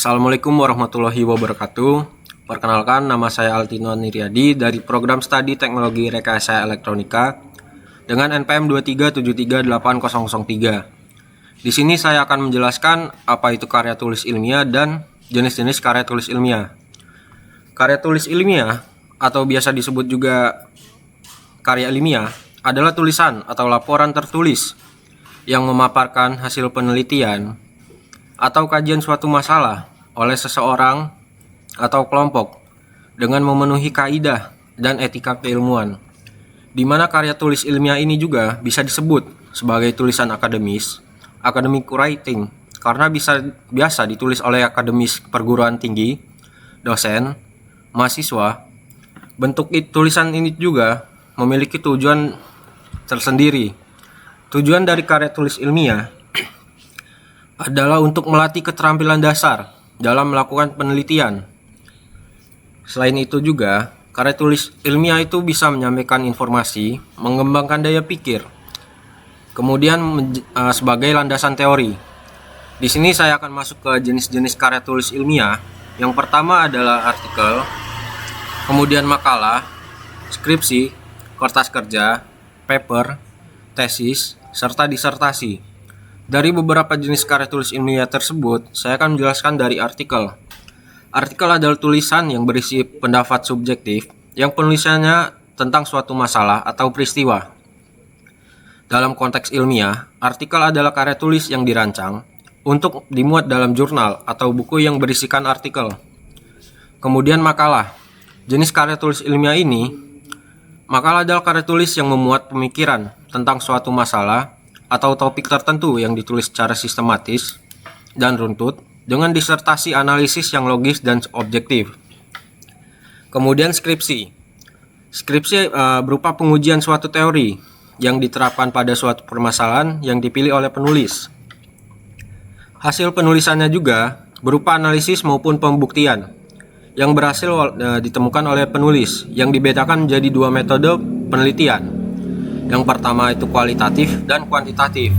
Assalamualaikum warahmatullahi wabarakatuh. Perkenalkan, nama saya Altino Niriadi dari Program Studi Teknologi Rekayasa Elektronika dengan NPM 237380003. Di sini saya akan menjelaskan apa itu karya tulis ilmiah dan jenis-jenis karya tulis ilmiah. Karya tulis ilmiah atau biasa disebut juga karya ilmiah adalah tulisan atau laporan tertulis yang memaparkan hasil penelitian atau kajian suatu masalah oleh seseorang atau kelompok dengan memenuhi kaidah dan etika keilmuan, di mana karya tulis ilmiah ini juga bisa disebut sebagai tulisan akademis, academic writing, karena biasa ditulis oleh akademis perguruan tinggi, dosen, mahasiswa. Bentuk tulisan ini juga memiliki tujuan tersendiri. Tujuan dari karya tulis ilmiah adalah untuk melatih keterampilan dasar dalam melakukan penelitian. Selain itu juga, karya tulis ilmiah itu bisa menyampaikan informasi, mengembangkan daya pikir, kemudian sebagai landasan teori. Di sini saya akan masuk ke jenis-jenis karya tulis ilmiah. Yang pertama adalah artikel, kemudian makalah, skripsi, kertas kerja, paper, tesis, serta disertasi. Dari beberapa jenis karya tulis ilmiah tersebut, saya akan menjelaskan dari artikel. Artikel adalah tulisan yang berisi pendapat subjektif yang penulisannya tentang suatu masalah atau peristiwa. Dalam konteks ilmiah, artikel adalah karya tulis yang dirancang untuk dimuat dalam jurnal atau buku yang berisikan artikel. Kemudian makalah. Jenis karya tulis ilmiah ini, makalah adalah karya tulis yang memuat pemikiran tentang suatu masalah atau topik tertentu yang ditulis secara sistematis dan runtut dengan disertasi analisis yang logis dan objektif. Kemudian skripsi. Skripsi berupa pengujian suatu teori yang diterapkan pada suatu permasalahan yang dipilih oleh penulis. Hasil penulisannya juga berupa analisis maupun pembuktian yang berhasil ditemukan oleh penulis, yang dibedakan menjadi dua metode penelitian. Yang pertama itu kualitatif dan kuantitatif.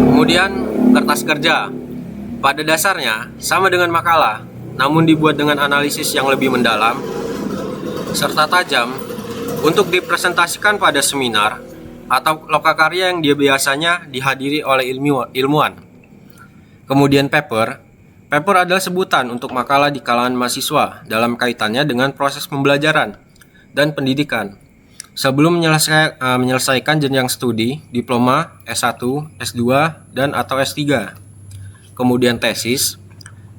Kemudian kertas kerja. Pada dasarnya sama dengan makalah, namun dibuat dengan analisis yang lebih mendalam serta tajam untuk dipresentasikan pada seminar atau lokakarya yang biasanya dihadiri oleh ilmuwan. Kemudian paper. Paper adalah sebutan untuk makalah di kalangan mahasiswa dalam kaitannya dengan proses pembelajaran dan pendidikan sebelum menyelesaikan jenjang studi, diploma, S1, S2, dan atau S3. Kemudian tesis.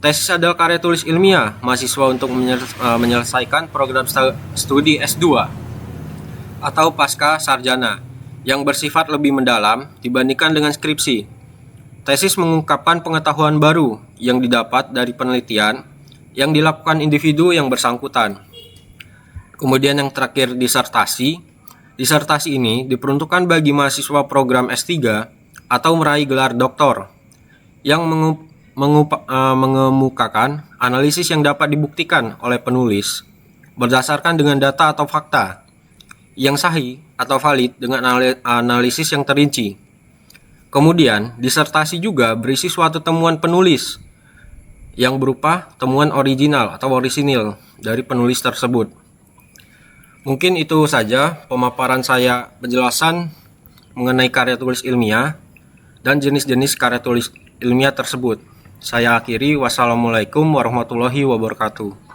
Tesis adalah karya tulis ilmiah mahasiswa untuk menyelesaikan program studi S2 atau pasca sarjana yang bersifat lebih mendalam dibandingkan dengan skripsi. Tesis mengungkapkan pengetahuan baru yang didapat dari penelitian yang dilakukan individu yang bersangkutan. Kemudian yang terakhir, disertasi. Disertasi ini diperuntukkan bagi mahasiswa program S3 atau meraih gelar doktor yang mengemukakan analisis yang dapat dibuktikan oleh penulis berdasarkan dengan data atau fakta yang sahih atau valid dengan analisis yang terinci. Kemudian, disertasi juga berisi suatu temuan penulis yang berupa temuan original atau orisinil dari penulis tersebut. Mungkin itu saja pemaparan saya, penjelasan mengenai karya tulis ilmiah dan jenis-jenis karya tulis ilmiah tersebut. Saya akhiri, wassalamualaikum warahmatullahi wabarakatuh.